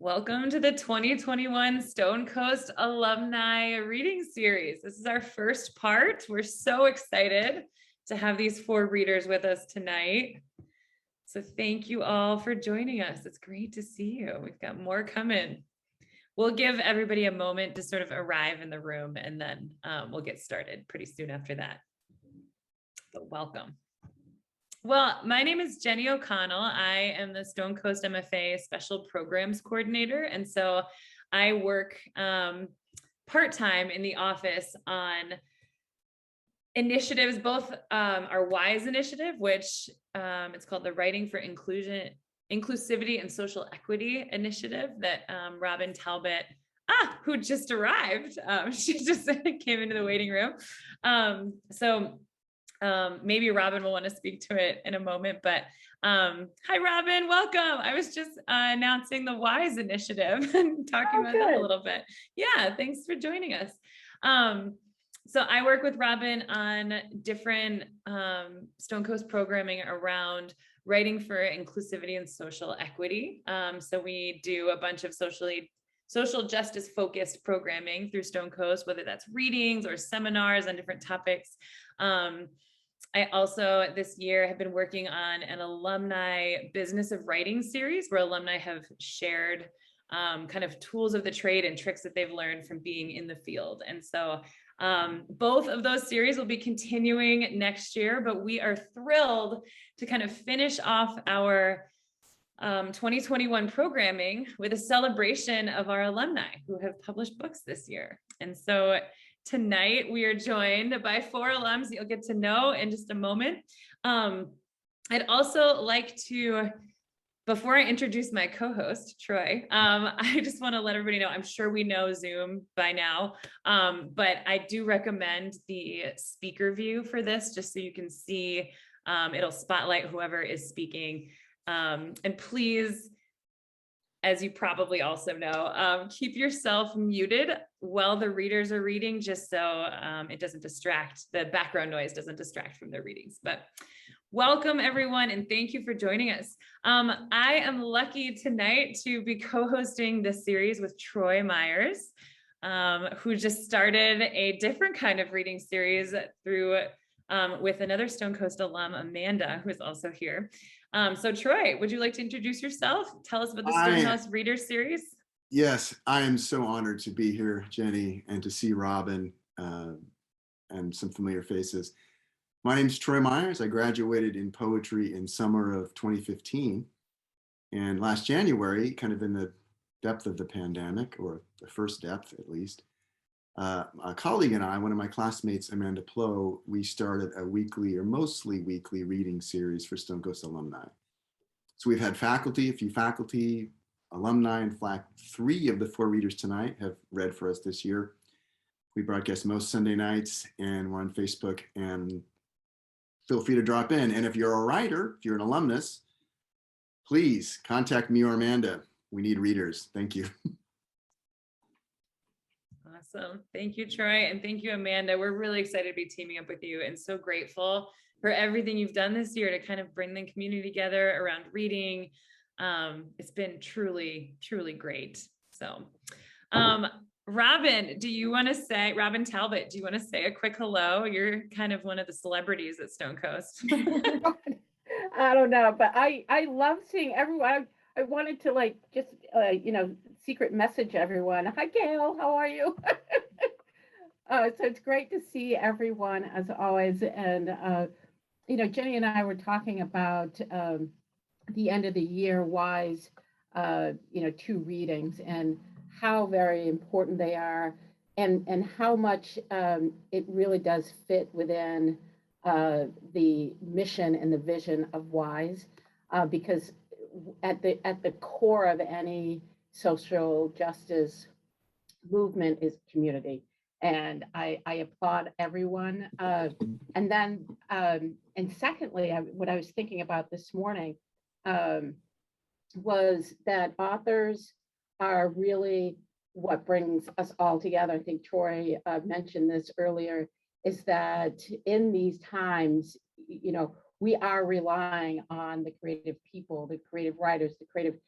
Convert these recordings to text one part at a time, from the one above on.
Welcome to the 2021 Stonecoast Alumni Reading Series. This is our first part. We're so excited to have these four readers with us tonight. So thank you all for joining us. It's great to see you. We've got more coming. We'll give everybody a moment to sort of arrive in the room, and then we'll get started pretty soon after that. But welcome. Well, my name is Jenny O'Connell. I am the Stonecoast MFA Special Programs Coordinator. And so I work part-time in the office on initiatives, both our WISE initiative, which it's called the Writing for Inclusivity and Social Equity initiative that Robin Talbot, who just arrived. She just came into the waiting room. Maybe Robin will want to speak to it in a moment, but hi, Robin, welcome. I was just announcing the WISE initiative and talking about that a little bit. Yeah, thanks for joining us. So I work with Robin on different Stonecoast programming around writing for inclusivity and social equity. So we do a bunch of social justice focused programming through Stonecoast, whether that's readings or seminars on different topics. I also this year have been working on an alumni business of writing series where alumni have shared kind of tools of the trade and tricks that they've learned from being in the field. And so both of those series will be continuing next year, but we are thrilled to kind of finish off our 2021 programming with a celebration of our alumni who have published books this year. And so tonight we are joined by four alums you'll get to know in just a moment. I'd also like to, before I introduce my co-host, Troy, I just want to let everybody know, I'm sure we know Zoom by now, but I do recommend the speaker view for this, just so you can see, it'll spotlight whoever is speaking. And please, as you probably also know, keep yourself muted while the readers are reading, just so it doesn't distract, the background noise doesn't distract from their readings. But welcome everyone, and thank you for joining us. I am lucky tonight to be co-hosting this series with Troy Myers, who just started a different kind of reading series through with another Stonecoast alum, Amanda, who is also here. So Troy, would you like to introduce yourself? Tell us about the Stonehouse Reader Series. Yes, I am so honored to be here, Jenny, and to see Robin and some familiar faces. My name is Troy Myers. I graduated in poetry in summer of 2015. And last January, kind of in the depth of the pandemic, or the first depth at least, a colleague and I, one of my classmates, Amanda Plow, we started a weekly or mostly weekly reading series for Stonecoast alumni. So we've had a few faculty, alumni, in fact, 3 of the 4 readers tonight have read for us this year. We broadcast most Sunday nights, and we're on Facebook, and feel free to drop in. And if you're a writer, if you're an alumnus, please contact me or Amanda. We need readers. Thank you. Awesome. Thank you, Troy. And thank you, Amanda. We're really excited to be teaming up with you and so grateful for everything you've done this year to kind of bring the community together around reading. It's been truly, truly great. So, Robin, Robin Talbot, do you want to say a quick hello? You're kind of one of the celebrities at Stonecoast. I don't know, but I love seeing everyone. I wanted to just, secret message everyone. Hi, Gail, how are you? So it's great to see everyone as always. And, Jenny and I were talking about the end of the year WISE, 2 readings and how very important they are, and how much it really does fit within the mission and the vision of WISE, because at the core of any social justice movement is community. And I applaud everyone. And then, and secondly, what I was thinking about this morning was that authors are really what brings us all together. I think Troy mentioned this earlier, is that in these times, we are relying on the creative people, the creative writers, the creative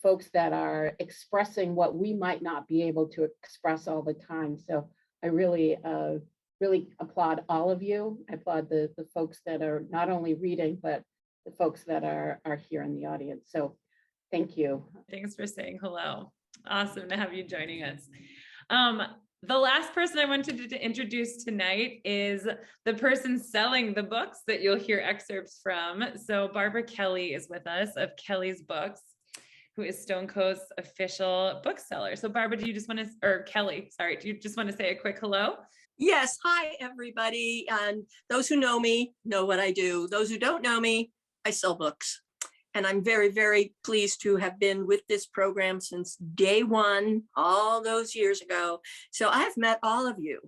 folks that are expressing what we might not be able to express all the time. So I really, really applaud all of you. I applaud the folks that are not only reading, but the folks that are here in the audience. So thank you. Thanks for saying hello. Awesome to have you joining us. The last person I wanted to introduce tonight is the person selling the books that you'll hear excerpts from. So Barbara Kelly is with us of Kelly's Books, who is Stonecoast's official bookseller. So Barbara, do you just want to, or Kelly, sorry, do you just want to say a quick hello? Yes, hi everybody. And those who know me know what I do. Those who don't know me, I sell books. And I'm very, very pleased to have been with this program since day one, all those years ago. So I've met all of you.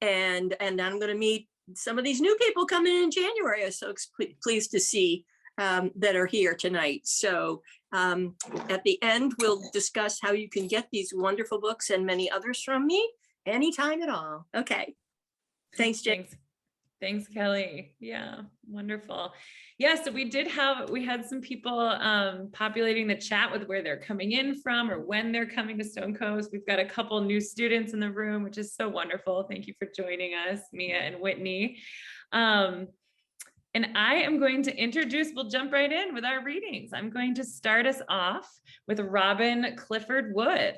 And I'm going to meet some of these new people coming in January. I'm so pleased to see that are here tonight. So at the end, we'll discuss how you can get these wonderful books and many others from me anytime at all. Okay. Thanks, Jane. Thanks, Kelly. Yeah, wonderful. Yeah, so we had some people populating the chat with where they're coming in from or when they're coming to Stonecoast. We've got a couple new students in the room, which is so wonderful. Thank you for joining us, Mia and Whitney. And I am going to introduce, we'll jump right in with our readings. I'm going to start us off with Robin Clifford Wood.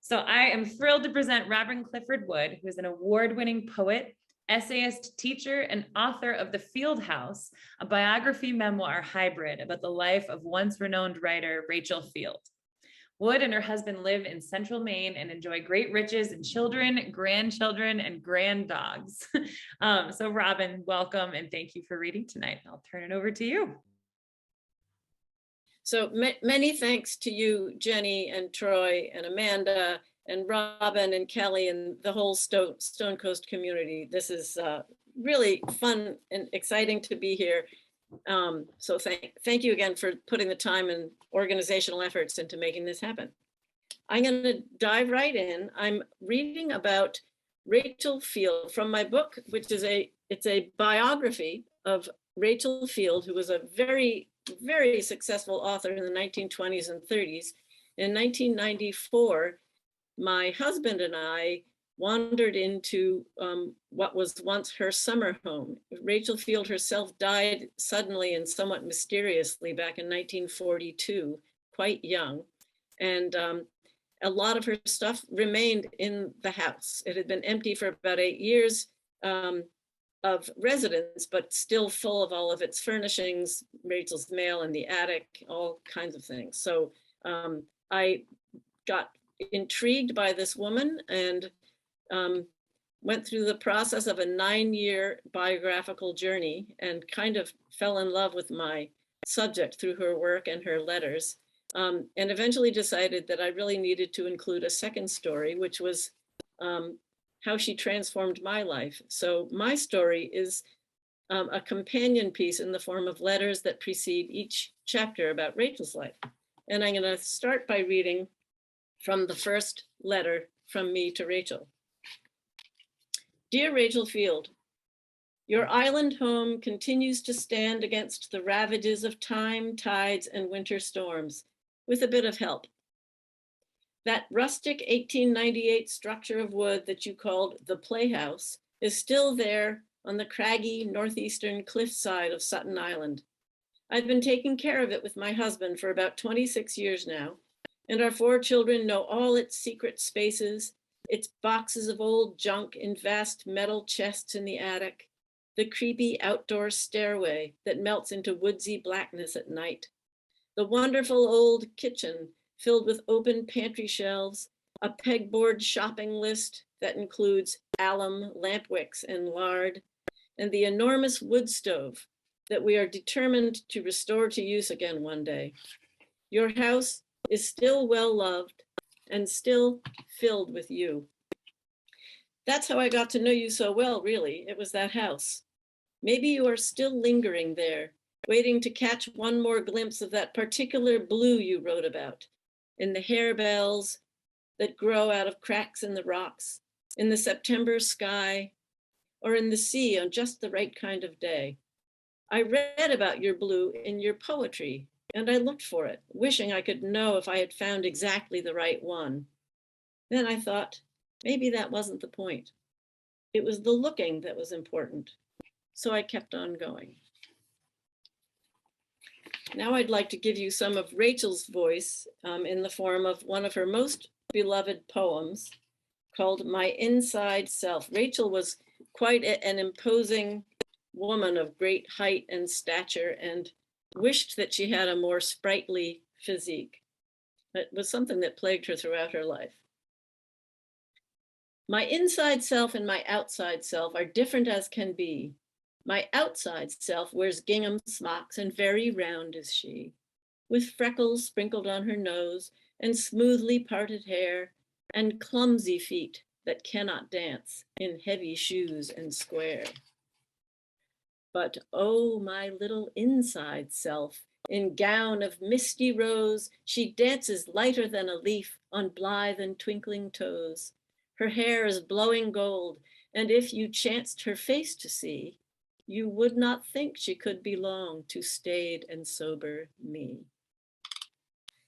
So I am thrilled to present Robin Clifford Wood, who is an award-winning poet, essayist, teacher, and author of The Field House, a biography memoir hybrid about the life of once renowned writer Rachel Field. Wood and her husband live in central Maine and enjoy great riches in children, grandchildren, and grand dogs. So Robin, welcome and thank you for reading tonight. I'll turn it over to you. So many thanks to you, Jenny and Troy and Amanda and Robin and Kelly and the whole Stonecoast community. This is really fun and exciting to be here. So thank you again for putting the time and organizational efforts into making this happen. I'm going to dive right in. I'm reading about Rachel Field from my book, which is it's a biography of Rachel Field, who was a very, very successful author in the 1920s and 30s. In 1994, my husband and I wandered into what was once her summer home. Rachel Field herself died suddenly and somewhat mysteriously back in 1942, quite young. And a lot of her stuff remained in the house. It had been empty for about 8 years of residence, but still full of all of its furnishings, Rachel's mail in the attic, all kinds of things. So I got intrigued by this woman and went through the process of a 9-year biographical journey and kind of fell in love with my subject through her work and her letters, and eventually decided that I really needed to include a second story, which was how she transformed my life. So my story is a companion piece in the form of letters that precede each chapter about Rachel's life. And I'm going to start by reading from the first letter from me to Rachel. Dear Rachel Field, your island home continues to stand against the ravages of time, tides, and winter storms, with a bit of help. That rustic 1898 structure of wood that you called the Playhouse is still there on the craggy northeastern cliffside of Sutton Island. I've been taking care of it with my husband for about 26 years now, and our 4 children know all its secret spaces, its boxes of old junk in vast metal chests in the attic, the creepy outdoor stairway that melts into woodsy blackness at night, the wonderful old kitchen filled with open pantry shelves, a pegboard shopping list that includes alum, lamp wicks, and lard, and the enormous wood stove that we are determined to restore to use again one day. Your house is still well loved and still filled with you. That's how I got to know you so well, really. It was that house. Maybe you are still lingering there, waiting to catch one more glimpse of that particular blue you wrote about, in the harebells that grow out of cracks in the rocks, in the September sky, or in the sea on just the right kind of day. I read about your blue in your poetry, and I looked for it, wishing I could know if I had found exactly the right one. Then I thought, maybe that wasn't the point. It was the looking that was important. So I kept on going. Now I'd like to give you some of Rachel's voice in the form of one of her most beloved poems called My Inside Self. Rachel was quite an imposing woman of great height and stature and wished that she had a more sprightly physique. It was something that plagued her throughout her life. My inside self and my outside self are different as can be. My outside self wears gingham smocks and very round is she, with freckles sprinkled on her nose and smoothly parted hair and clumsy feet that cannot dance in heavy shoes and square. But oh, my little inside self, in gown of misty rose, she dances lighter than a leaf on blithe and twinkling toes. Her hair is blowing gold, and if you chanced her face to see, you would not think she could belong to staid and sober me.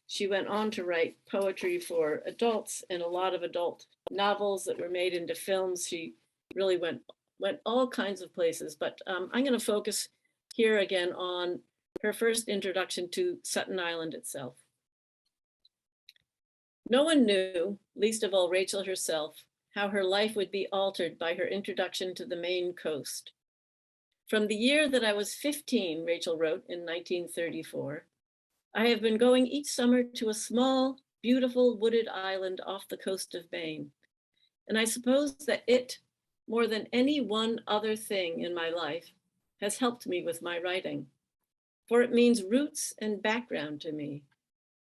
She went on to write poetry for adults and a lot of adult novels that were made into films. She really went all kinds of places, but I'm going to focus here again on her first introduction to Sutton Island itself. No one knew, least of all Rachel herself, how her life would be altered by her introduction to the Maine coast. From the year that I was 15, Rachel wrote in 1934, I have been going each summer to a small, beautiful wooded island off the coast of Maine. And I suppose that it, more than any one other thing in my life, has helped me with my writing. For it means roots and background to me.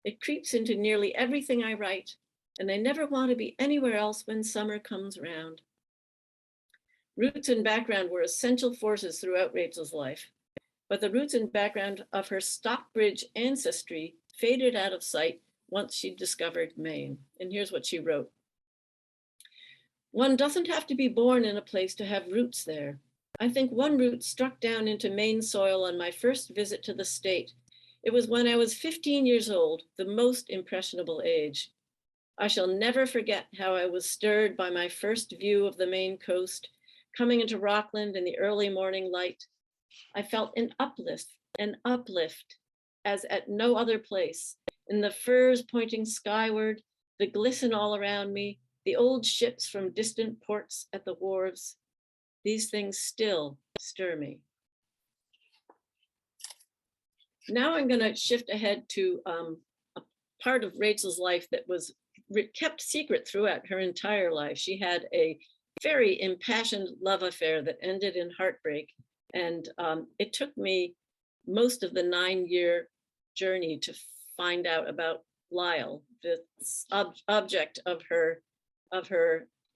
It creeps into nearly everything I write, and I never want to be anywhere else when summer comes round. Roots and background were essential forces throughout Rachel's life, but the roots and background of her Stockbridge ancestry faded out of sight once she discovered Maine. And here's what she wrote. One doesn't have to be born in a place to have roots there. I think one root struck down into Maine soil on my first visit to the state. It was when I was 15 years old, the most impressionable age. I shall never forget how I was stirred by my first view of the Maine coast, coming into Rockland in the early morning light. I felt an uplift, as at no other place, in the firs pointing skyward, the glisten all around me, the old ships from distant ports at the wharves. These things still stir me. Now I'm going to shift ahead to a part of Rachel's life that was kept secret throughout her entire life. She had a very impassioned love affair that ended in heartbreak. And it took me most of the 9-year journey to find out about Lyle, the object of her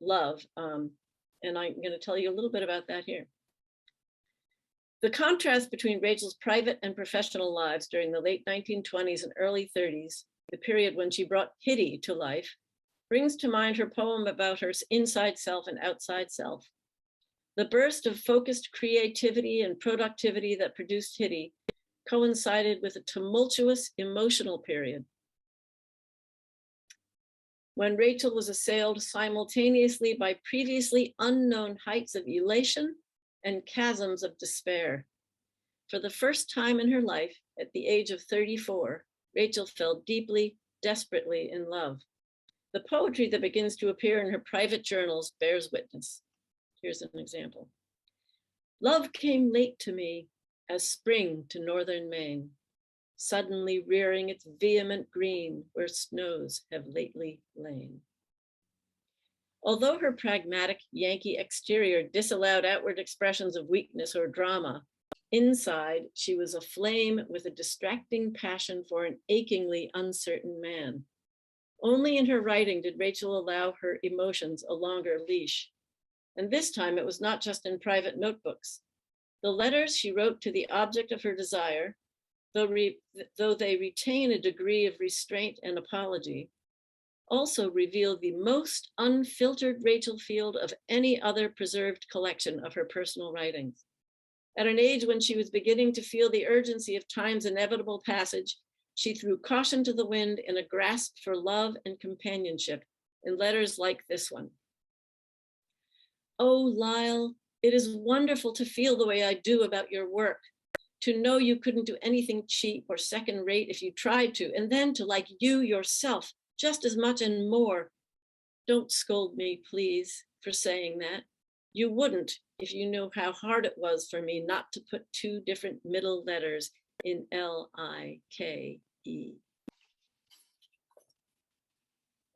love. And I'm going to tell you a little bit about that here. The contrast between Rachel's private and professional lives during the late 1920s and early 30s, the period when she brought Hitty to life, brings to mind her poem about her inside self and outside self. The burst of focused creativity and productivity that produced Hitty coincided with a tumultuous emotional period, when Rachel was assailed simultaneously by previously unknown heights of elation and chasms of despair. For the first time in her life, at the age of 34, Rachel fell deeply, desperately in love. The poetry that begins to appear in her private journals bears witness. Here's an example. Love came late to me as spring to northern Maine, suddenly rearing its vehement green where snows have lately lain. Although her pragmatic Yankee exterior disallowed outward expressions of weakness or drama, inside she was aflame with a distracting passion for an achingly uncertain man. Only in her writing did Rachel allow her emotions a longer leash. And this time it was not just in private notebooks. The letters she wrote to the object of her desire, though they retain a degree of restraint and apology, also reveal the most unfiltered Rachel Field of any other preserved collection of her personal writings. At an age when she was beginning to feel the urgency of time's inevitable passage, she threw caution to the wind in a grasp for love and companionship in letters like this one. Oh, Lyle, it is wonderful to feel the way I do about your work, to know you couldn't do anything cheap or second rate if you tried to, and then to like you yourself just as much and more. Don't scold me, please, for saying that. You wouldn't if you knew how hard it was for me not to put two different middle letters in L-I-K-E.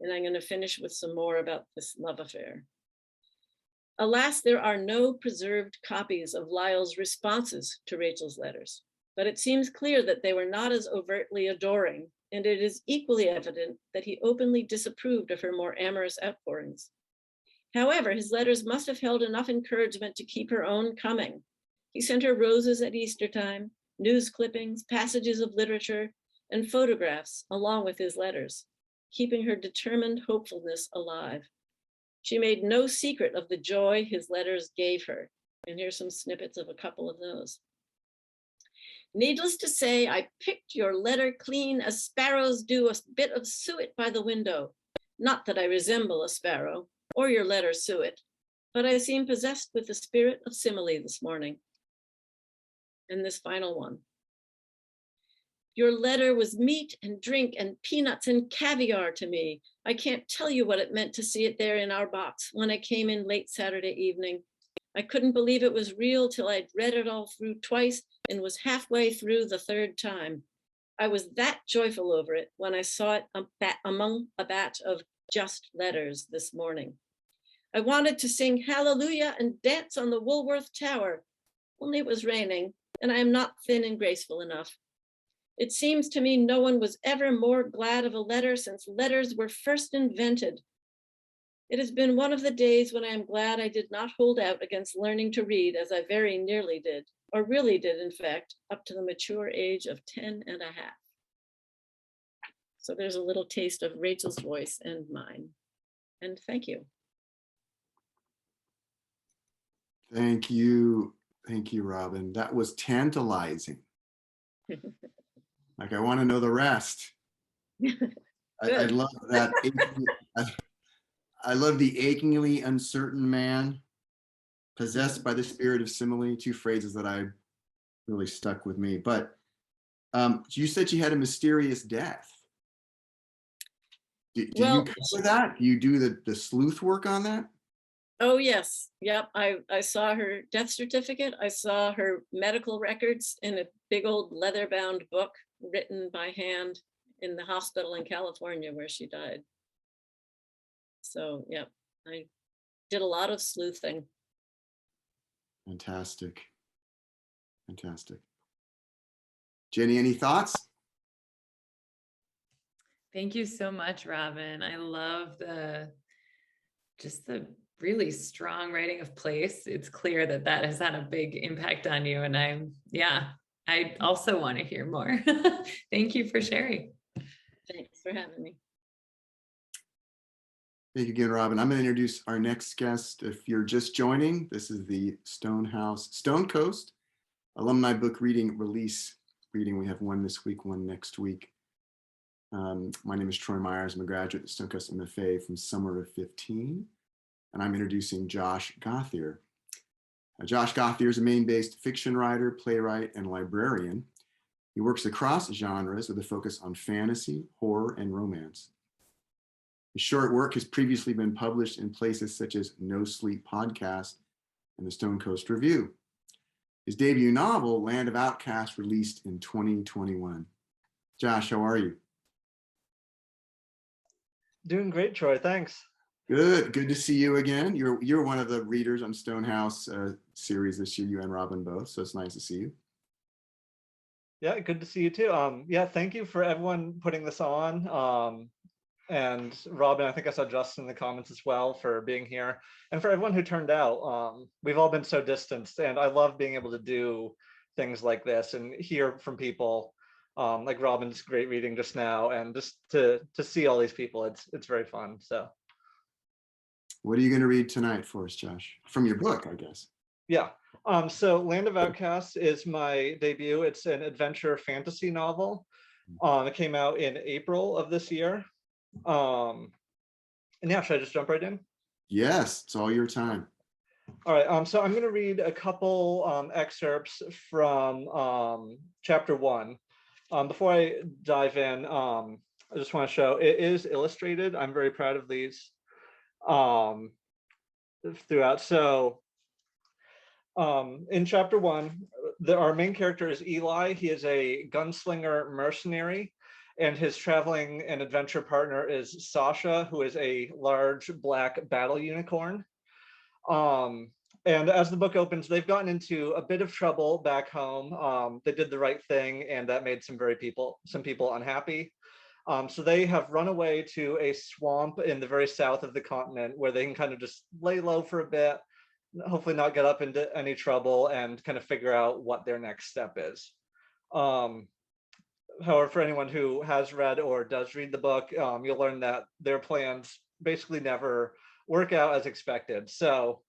And I'm going to finish with some more about this love affair. Alas, there are no preserved copies of Lyle's responses to Rachel's letters, but it seems clear that they were not as overtly adoring, and it is equally evident that he openly disapproved of her more amorous outpourings. However, his letters must have held enough encouragement to keep her own coming. He sent her roses at Easter time, news clippings, passages of literature, and photographs along with his letters, keeping her determined hopefulness alive. She made no secret of the joy his letters gave her. And here's some snippets of a couple of those. Needless to say, I picked your letter clean as sparrows do a bit of suet by the window. Not that I resemble a sparrow, or your letter suet, but I seem possessed with the spirit of simile this morning. And this final one. Your letter was meat and drink and peanuts and caviar to me. I can't tell you what it meant to see it there in our box when I came in late Saturday evening. I couldn't believe it was real till I'd read it all through twice and was halfway through the third time. I was that joyful over it when I saw it among a batch of just letters this morning. I wanted to sing hallelujah and dance on the Woolworth Tower, only it was raining and I am not thin and graceful enough. It seems to me no one was ever more glad of a letter since letters were first invented. It has been one of the days when I am glad I did not hold out against learning to read as I very nearly did, or really did in fact, up to the mature age of 10 and a half. So there's a little taste of Rachel's voice and mine. And thank you. Thank you. Thank you, Robin. That was tantalizing. Like, I want to know the rest. I love that. I love the achingly uncertain man, possessed by the spirit of simile, two phrases that I really stuck with me. But you said she had a mysterious death. Do you cover that? Do you do the sleuth work on that? Oh, yes. Yep. I saw her death certificate. I saw her medical records in a big old leather-bound book written by hand in the hospital in California where she died. So, yep, I did a lot of sleuthing. Fantastic. Fantastic. Jenny, any thoughts? Thank you so much, Robin. I love the really strong writing of place. It's clear that that has had a big impact on you. And I also want to hear more. Thank you for sharing. Thanks for having me. Thank you again, Robin. I'm going to introduce our next guest. If you're just joining, this is the Stonecoast Alumni Book Reading Release reading. We have one this week, one next week. My name is Troy Myers. I'm a graduate at Stonecoast MFA from summer of 15. And I'm introducing Josh Gothier. Josh Gothier is a Maine-based fiction writer, playwright, and librarian. He works across genres with a focus on fantasy, horror, and romance. His short work has previously been published in places such as No Sleep Podcast and the Stonecoast Review. His debut novel, Land of Outcasts, released in 2021. Josh, how are you? Doing great, Troy. Thanks. Good to see you again. You're one of the readers on Stonehouse series this year, you and Robin both, so it's nice to see you. Yeah, good to see you too. Yeah, thank you for everyone putting this on. And Robin, I think I saw Justin in the comments as well for being here. And for everyone who turned out, we've all been so distanced, and I love being able to do things like this and hear from people like Robin's great reading just now, and just to see all these people, it's very fun. So. What are you going to read tonight for us, Josh? From your book, I guess. Yeah. So Land of Outcasts is my debut. It's an adventure fantasy novel. It came out in April of this year. And yeah, should I just jump right in? Yes, it's all your time. All right, so I'm going to read a couple excerpts from chapter 1. Before I dive in, I just want to show it is illustrated. I'm very proud of these throughout. So in chapter 1, our main character is Eli. He is a gunslinger mercenary, and his traveling and adventure partner is Sasha, who is a large black battle unicorn. And as the book opens, they've gotten into a bit of trouble back home. They did the right thing, and that made some people unhappy. So they have run away to a swamp in the very south of the continent where they can kind of just lay low for a bit, hopefully not get up into any trouble, and kind of figure out what their next step is. However, for anyone who has read or does read the book, you'll learn that their plans basically never work out as expected. So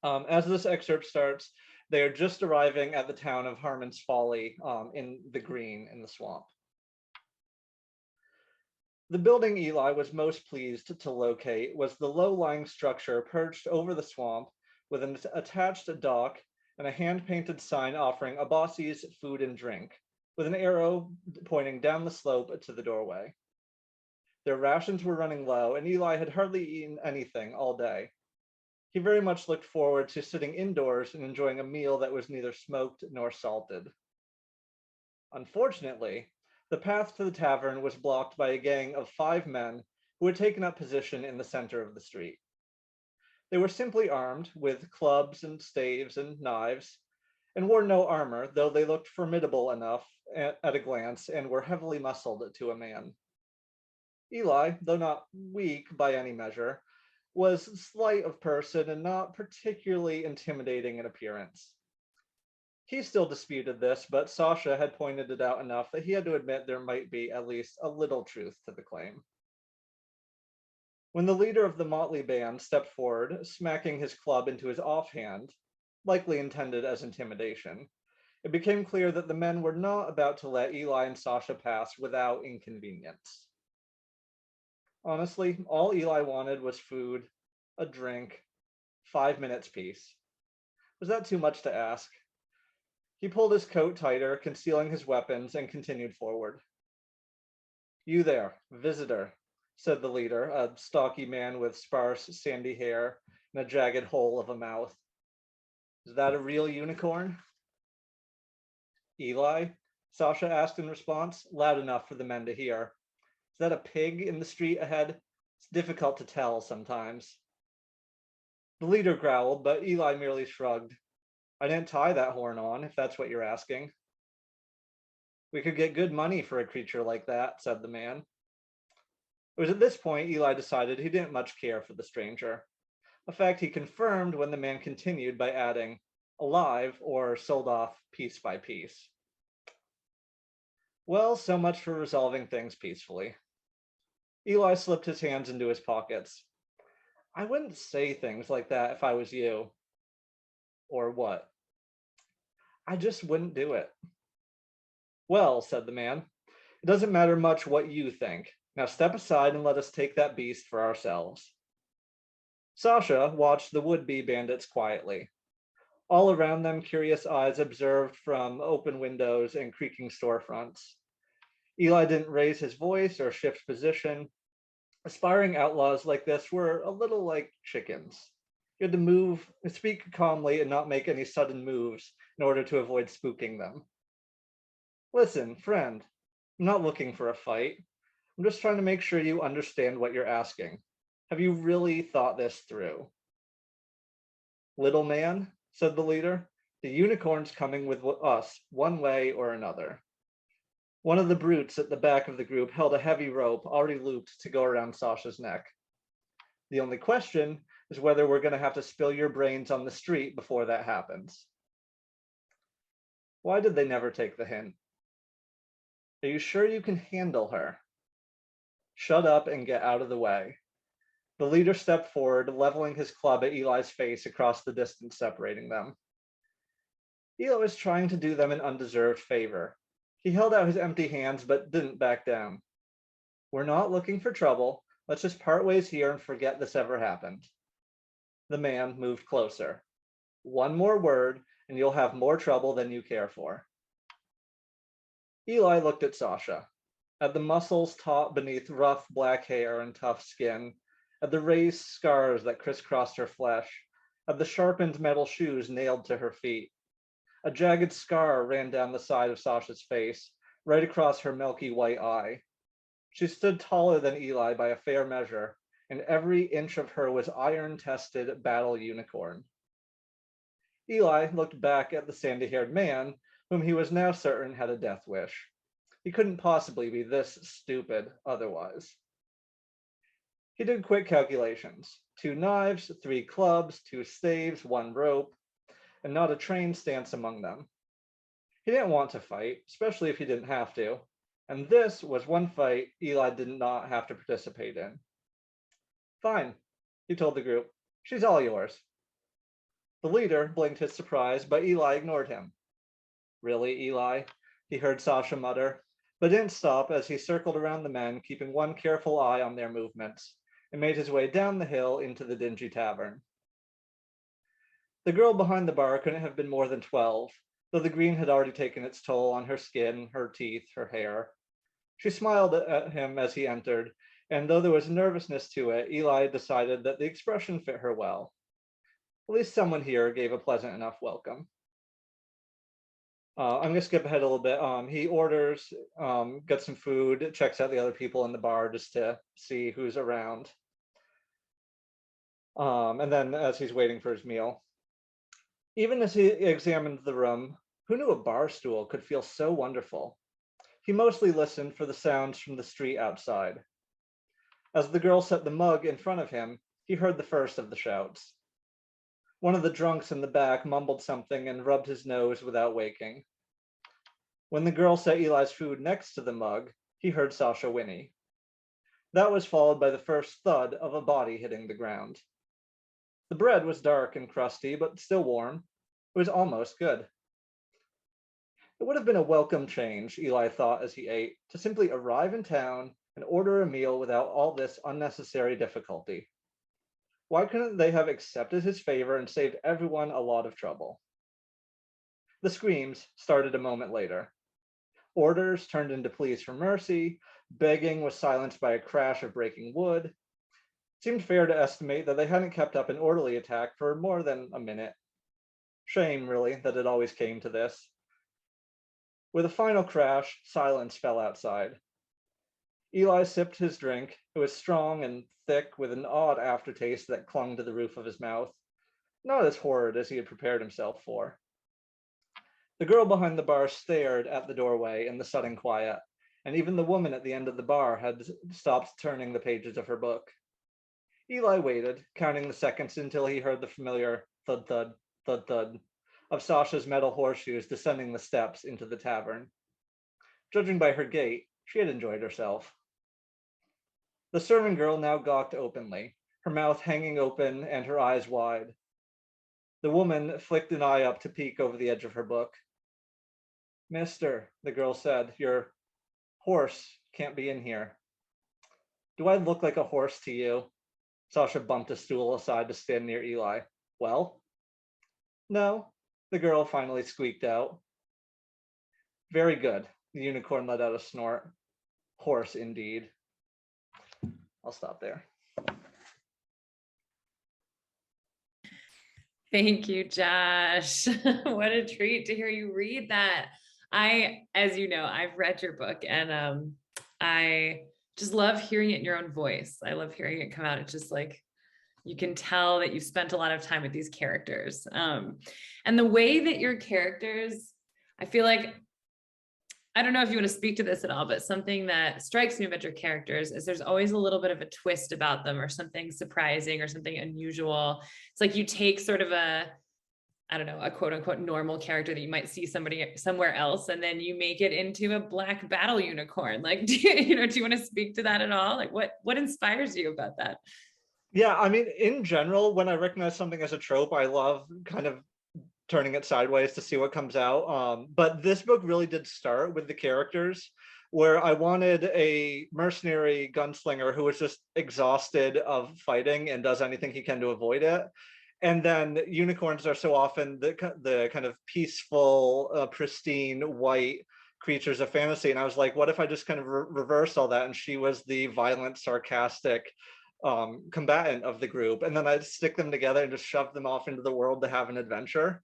as this excerpt starts, they are just arriving at the town of Harmon's Folly in the green in the swamp. The building Eli was most pleased to locate was the low-lying structure perched over the swamp with an attached dock and a hand-painted sign offering a bossy's food and drink, with an arrow pointing down the slope to the doorway. Their rations were running low, and Eli had hardly eaten anything all day. He very much looked forward to sitting indoors and enjoying a meal that was neither smoked nor salted. Unfortunately, the path to the tavern was blocked by a gang of 5 men who had taken up position in the center of the street. They were simply armed with clubs and staves and knives, and wore no armor, though they looked formidable enough at a glance and were heavily muscled to a man. Eli, though not weak by any measure, was slight of person and not particularly intimidating in appearance. He still disputed this, but Sasha had pointed it out enough that he had to admit there might be at least a little truth to the claim. When the leader of the motley band stepped forward, smacking his club into his offhand, likely intended as intimidation, it became clear that the men were not about to let Eli and Sasha pass without inconvenience. Honestly, all Eli wanted was food, a drink, 5 minutes peace. Was that too much to ask? He pulled his coat tighter, concealing his weapons, and continued forward. "You there, visitor," said the leader, a stocky man with sparse, sandy hair and a jagged hole of a mouth. "Is that a real unicorn?" "Eli?" Sasha asked in response, loud enough for the men to hear. "Is that a pig in the street ahead? It's difficult to tell sometimes." The leader growled, but Eli merely shrugged. "I didn't tie that horn on, if that's what you're asking." "We could get good money for a creature like that," said the man. It was at this point Eli decided he didn't much care for the stranger. A fact he confirmed when the man continued by adding, "alive or sold off piece by piece." Well, so much for resolving things peacefully. Eli slipped his hands into his pockets. "I wouldn't say things like that if I was you." "Or what?" "I just wouldn't do it." "Well," said the man, "it doesn't matter much what you think. Now step aside and let us take that beast for ourselves." Sasha watched the would-be bandits quietly. All around them, curious eyes observed from open windows and creaking storefronts. Eli didn't raise his voice or shift position. Aspiring outlaws like this were a little like chickens. You had to speak calmly and not make any sudden moves in order to avoid spooking them. "Listen, friend, I'm not looking for a fight. I'm just trying to make sure you understand what you're asking. Have you really thought this through?" "Little man," said the leader, "the unicorn's coming with us one way or another." One of the brutes at the back of the group held a heavy rope already looped to go around Sasha's neck. "The only question is whether we're going to have to spill your brains on the street before that happens." Why did they never take the hint? "Are you sure you can handle her?" "Shut up and get out of the way." The leader stepped forward, leveling his club at Eli's face across the distance separating them. Eli was trying to do them an undeserved favor. He held out his empty hands, but didn't back down. We're not looking for trouble. Let's just part ways here and forget this ever happened. The man moved closer. One more word, and you'll have more trouble than you care for. Eli looked at Sasha, at the muscles taut beneath rough black hair and tough skin, at the raised scars that crisscrossed her flesh, at the sharpened metal shoes nailed to her feet. A jagged scar ran down the side of Sasha's face, right across her milky white eye. She stood taller than Eli by a fair measure, and every inch of her was iron-tested battle unicorn. Eli looked back at the sandy-haired man, whom he was now certain had a death wish. He couldn't possibly be this stupid otherwise. He did quick calculations. 2 knives, 3 clubs, 2 staves, 1 rope, and not a trained stance among them. He didn't want to fight, especially if he didn't have to, and this was one fight Eli did not have to participate in. Fine, he told the group. She's all yours. The leader blinked his surprise, but Eli ignored him. Really, Eli? He heard Sasha mutter, but didn't stop as he circled around the men, keeping one careful eye on their movements, and made his way down the hill into the dingy tavern. The girl behind the bar couldn't have been more than 12, though the green had already taken its toll on her skin, her teeth, her hair. She smiled at him as he entered, and though there was nervousness to it, Eli decided that the expression fit her well. At least someone here gave a pleasant enough welcome. I'm going to skip ahead a little bit. He orders, gets some food, checks out the other people in the bar just to see who's around. And then as he's waiting for his meal, even as he examined the room, who knew a bar stool could feel so wonderful? He mostly listened for the sounds from the street outside. As the girl set the mug in front of him, he heard the first of the shouts. One of the drunks in the back mumbled something and rubbed his nose without waking. When the girl set Eli's food next to the mug, he heard Sasha whinny. That was followed by the first thud of a body hitting the ground. The bread was dark and crusty, but still warm. It was almost good. It would have been a welcome change, Eli thought as he ate, to simply arrive in town and order a meal without all this unnecessary difficulty. Why couldn't they have accepted his favor and saved everyone a lot of trouble? The screams started a moment later. Orders turned into pleas for mercy. Begging was silenced by a crash of breaking wood. It seemed fair to estimate that they hadn't kept up an orderly attack for more than a minute. Shame, really, that it always came to this. With a final crash, silence fell outside. Eli sipped his drink. It was strong and thick, with an odd aftertaste that clung to the roof of his mouth. Not as horrid as he had prepared himself for. The girl behind the bar stared at the doorway in the sudden quiet, and even the woman at the end of the bar had stopped turning the pages of her book. Eli waited, counting the seconds until he heard the familiar thud-thud, thud-thud of Sasha's metal horseshoes descending the steps into the tavern. Judging by her gait, she had enjoyed herself. The servant girl now gawked openly, her mouth hanging open and her eyes wide. The woman flicked an eye up to peek over the edge of her book. "Mister," the girl said, "your horse can't be in here." "Do I look like a horse to you?" Sasha bumped a stool aside to stand near Eli. "Well?" "No," the girl finally squeaked out. "Very good." The unicorn let out a snort. "Horse, indeed." I'll stop there. Thank you, Josh. What a treat to hear you read that. As you know, I've read your book and I just love hearing it in your own voice. I love hearing it come out. It's just like, you can tell that you've spent a lot of time with these characters. And the way that your characters, I feel like, I don't know if you want to speak to this at all, but something that strikes me about your characters is there's always a little bit of a twist about them or something surprising or something unusual. It's like you take sort of a quote unquote normal character that you might see somebody somewhere else, and then you make it into a black battle unicorn. Like, do you want to speak to that at all? Like what inspires you about that? Yeah, I mean, in general, when I recognize something as a trope, I love kind of turning it sideways to see what comes out. But this book really did start with the characters, where I wanted a mercenary gunslinger who was just exhausted of fighting and does anything he can to avoid it. And then unicorns are so often the kind of peaceful, pristine, white creatures of fantasy. And I was like, what if I just kind of reverse all that? And she was the violent, sarcastic combatant of the group. And then I'd stick them together and just shove them off into the world to have an adventure.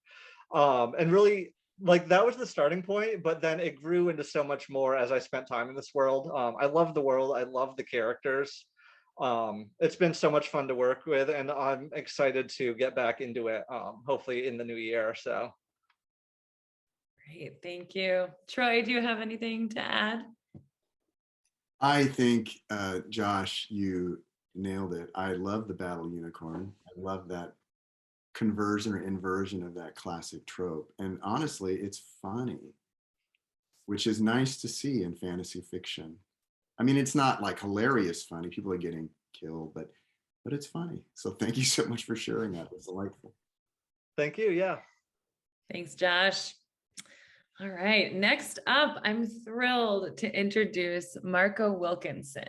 And really, like, that was the starting point, but then it grew into so much more as I spent time in this world. I love the world. I love the characters. It's been so much fun to work with, and I'm excited to get back into it, hopefully in the new year. So. Great, thank you. Troy, do you have anything to add? I think, Josh, you nailed it. I love the battle unicorn. I love that conversion or inversion of that classic trope. And honestly, it's funny, which is nice to see in fantasy fiction. I mean, it's not like hilarious funny. People are getting killed, but it's funny. So thank you so much for sharing that. It was delightful. Thank you. Yeah. Thanks, Josh. All right, next up, I'm thrilled to introduce Marco Wilkinson.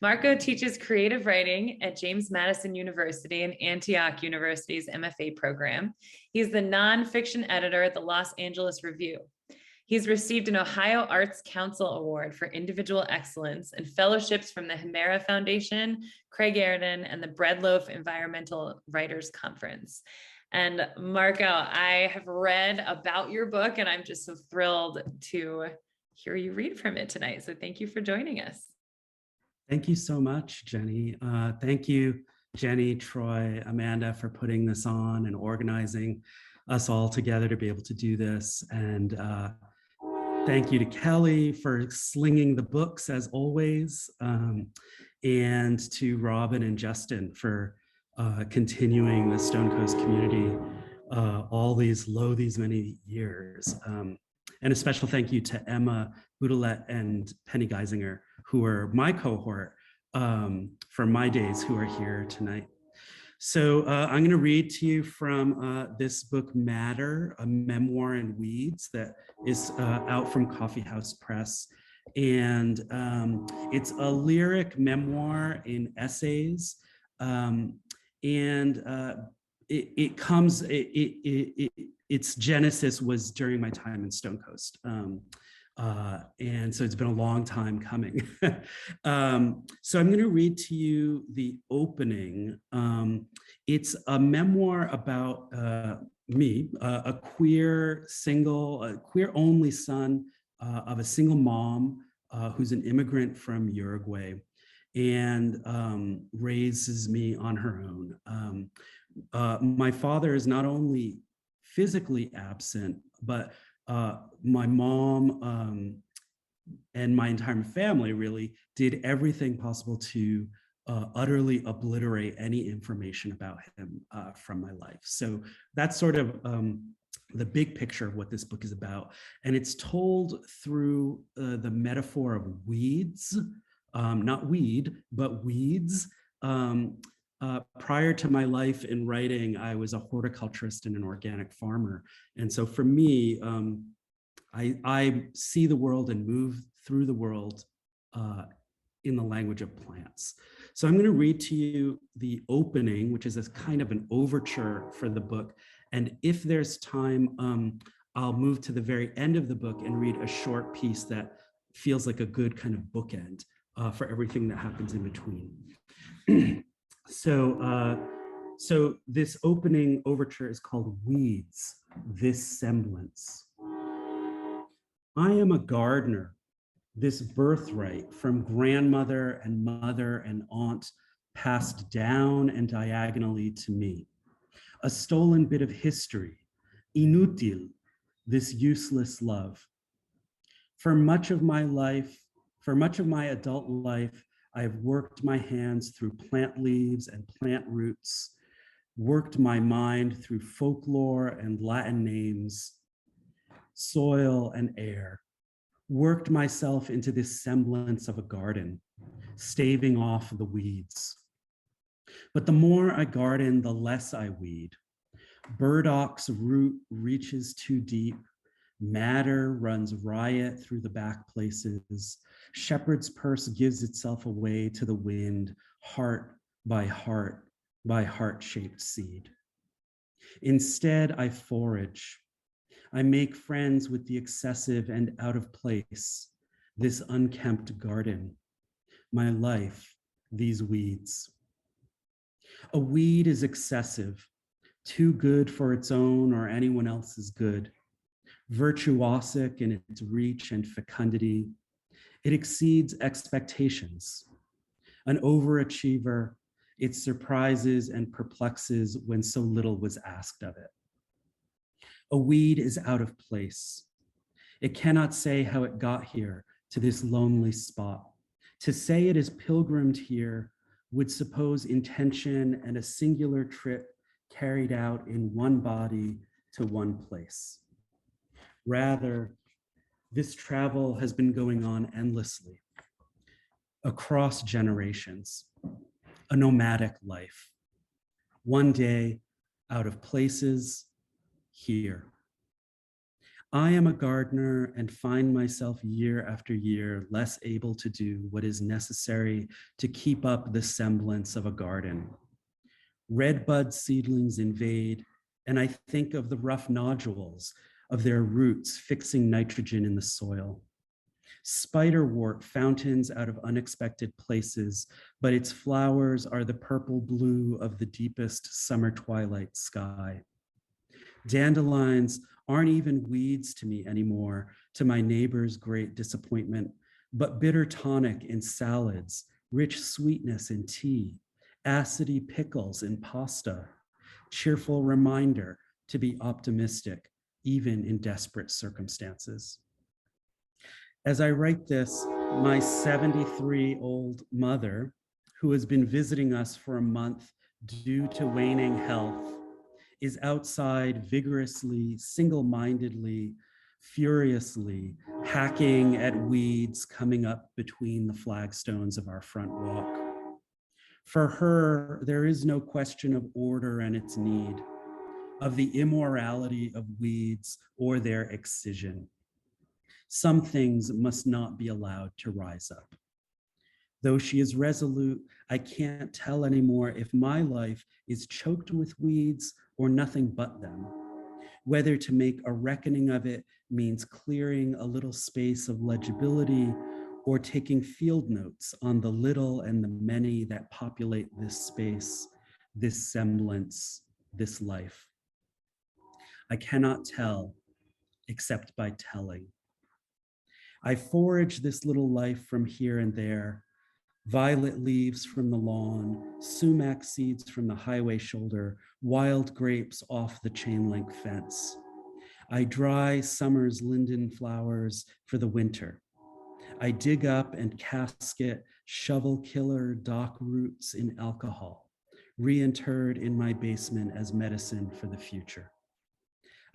Marco teaches creative writing at James Madison University and Antioch University's MFA program. He's the nonfiction editor at the Los Angeles Review. He's received an Ohio Arts Council Award for Individual Excellence and fellowships from the Hemera Foundation, Craig Airden, and the Breadloaf Environmental Writers Conference. And Marco, I have read about your book, and I'm just so thrilled to hear you read from it tonight. So thank you for joining us. Thank you so much, Jenny. Thank you, Jenny, Troy, Amanda, for putting this on and organizing us all together to be able to do this. And thank you to Kelly for slinging the books as always. And to Robin and Justin for continuing the Stonecoast community all these many years. And a special thank you to Emma Boudelet and Penny Geisinger, who are my cohort for my days, who are here tonight. So I'm going to read to you from this book, Matter, a Memoir in Weeds, that is out from Coffee House Press. And it's a lyric memoir in essays. Its genesis was during my time in Stonecoast. And so it's been a long time coming. So I'm going to read to you the opening. It's a memoir about me, a queer only son of a single mom who's an immigrant from Uruguay and raises me on her own. My father is not only physically absent, but my mom and my entire family really did everything possible to utterly obliterate any information about him from my life. So that's sort of the big picture of what this book is about. And it's told through the metaphor of weeds, not weed, but weeds. Prior to my life in writing, I was a horticulturist and an organic farmer. And so for me, I see the world and move through the world in the language of plants. So I'm going to read to you the opening, which is a kind of an overture for the book. And if there's time, I'll move to the very end of the book and read a short piece that feels like a good kind of bookend for everything that happens in between. So this opening overture is called Weeds, This Semblance. I am a gardener, this birthright from grandmother and mother and aunt passed down and diagonally to me. A stolen bit of history, inútil, this useless love. For much of my adult life, I have worked my hands through plant leaves and plant roots, worked my mind through folklore and Latin names, soil and air, worked myself into this semblance of a garden, staving off the weeds. But the more I garden, the less I weed. Burdock's root reaches too deep. Matter runs riot through the back places. Shepherd's purse gives itself away to the wind, heart by heart-shaped seed. Instead, I forage. I make friends with the excessive and out of place, this unkempt garden. My life, these weeds. A weed is excessive, too good for its own or anyone else's good. Virtuosic in its reach and fecundity, it exceeds expectations. An overachiever, it surprises and perplexes when so little was asked of it. A weed is out of place. It cannot say how it got here to this lonely spot. To say it is pilgrimed here would suppose intention and a singular trip carried out in one body to one place. Rather, this travel has been going on endlessly, across generations, a nomadic life. One day, out of places, here. I am a gardener and find myself year after year less able to do what is necessary to keep up the semblance of a garden. Redbud seedlings invade, and I think of the rough nodules of their roots fixing nitrogen in the soil. Spiderwort fountains out of unexpected places, but its flowers are the purple blue of the deepest summer twilight sky. Dandelions aren't even weeds to me anymore, to my neighbor's great disappointment, but bitter tonic in salads, rich sweetness in tea, acidy pickles in pasta, cheerful reminder to be optimistic, even in desperate circumstances. As I write this, my 73-year-old mother, who has been visiting us for a month due to waning health, is outside vigorously, single-mindedly, furiously hacking at weeds coming up between the flagstones of our front walk. For her, there is no question of order and its need, of the immorality of weeds or their excision. Some things must not be allowed to rise up. Though she is resolute, I can't tell anymore if my life is choked with weeds or nothing but them. Whether to make a reckoning of it means clearing a little space of legibility or taking field notes on the little and the many that populate this space, this semblance, this life. I cannot tell except by telling. I forage this little life from here and there, violet leaves from the lawn, sumac seeds from the highway shoulder, wild grapes off the chain link fence. I dry summer's linden flowers for the winter. I dig up and casket shovel killer dock roots in alcohol, reinterred in my basement as medicine for the future.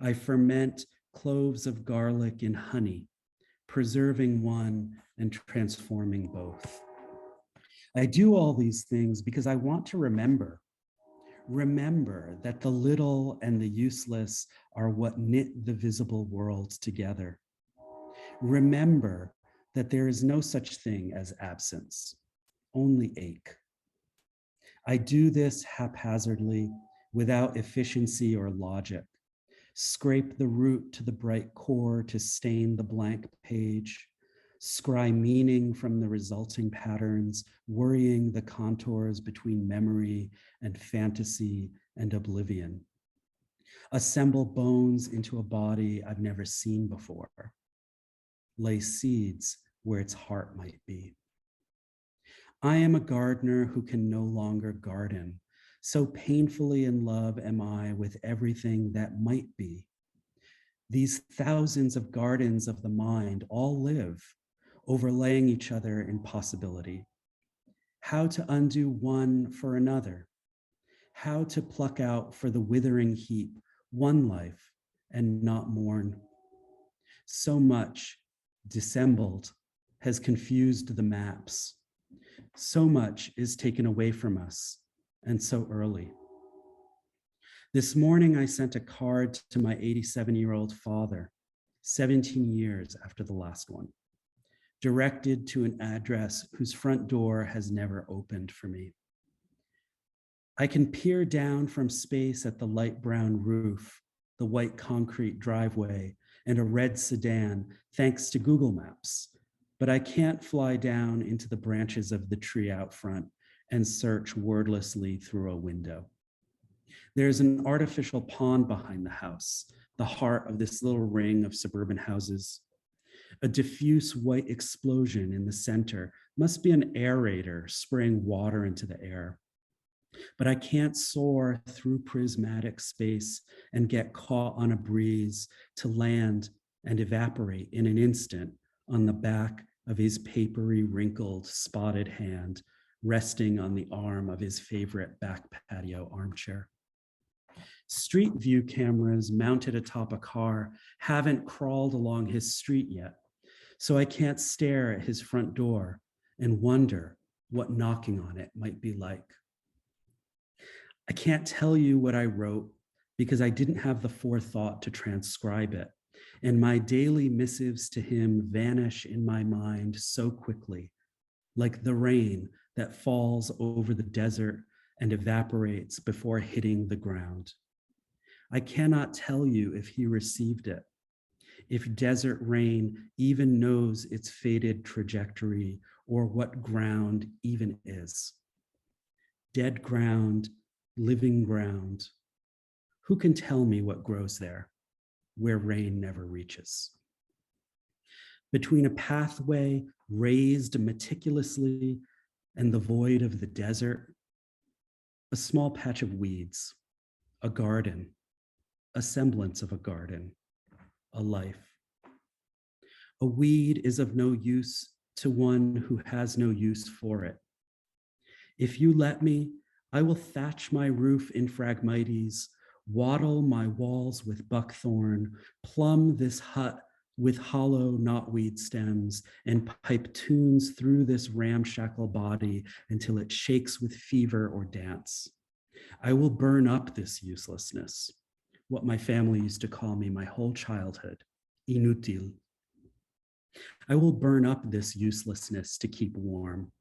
I ferment cloves of garlic in honey, preserving one and transforming both. I do all these things because I want to remember that the little and the useless are what knit the visible world together. Remember that there is no such thing as absence, only ache. I do this haphazardly, without efficiency or logic. Scrape the root to the bright core to stain the blank page, scry meaning from the resulting patterns, worrying the contours between memory and fantasy and oblivion. Assemble bones into a body I've never seen before. Lay seeds where its heart might be. I am a gardener who can no longer garden. So painfully in love am I with everything that might be. These thousands of gardens of the mind all live, overlaying each other in possibility. How to undo one for another. How to pluck out for the withering heap one life and not mourn. So much dissembled has confused the maps. So much is taken away from us, and so early. This morning, I sent a card to my 87-year-old father, 17 years after the last one, directed to an address whose front door has never opened for me. I can peer down from space at the light brown roof, the white concrete driveway, and a red sedan, thanks to Google Maps. But I can't fly down into the branches of the tree out front and search wordlessly through a window. There's an artificial pond behind the house, the heart of this little ring of suburban houses. A diffuse white explosion in the center must be an aerator spraying water into the air. But I can't soar through prismatic space and get caught on a breeze to land and evaporate in an instant on the back of his papery, wrinkled, spotted hand resting on the arm of his favorite back patio armchair. Street view cameras mounted atop a car haven't crawled along his street yet, so I can't stare at his front door and wonder what knocking on it might be like. I can't tell you what I wrote because I didn't have the forethought to transcribe it, and my daily missives to him vanish in my mind so quickly, like the rain that falls over the desert and evaporates before hitting the ground. I cannot tell you if he received it, if desert rain even knows its fated trajectory, or what ground even is. Dead ground, living ground. Who can tell me what grows there, where rain never reaches? Between a pathway raised meticulously and the void of the desert, a small patch of weeds, a garden, a semblance of a garden, a life. A weed is of no use to one who has no use for it. If you let me, I will thatch my roof in Phragmites, wattle my walls with buckthorn, plumb this hut with hollow knotweed stems, and pipe tunes through this ramshackle body until it shakes with fever or dance. I will burn up this uselessness, what my family used to call me my whole childhood, inutile. I will burn up this uselessness to keep warm.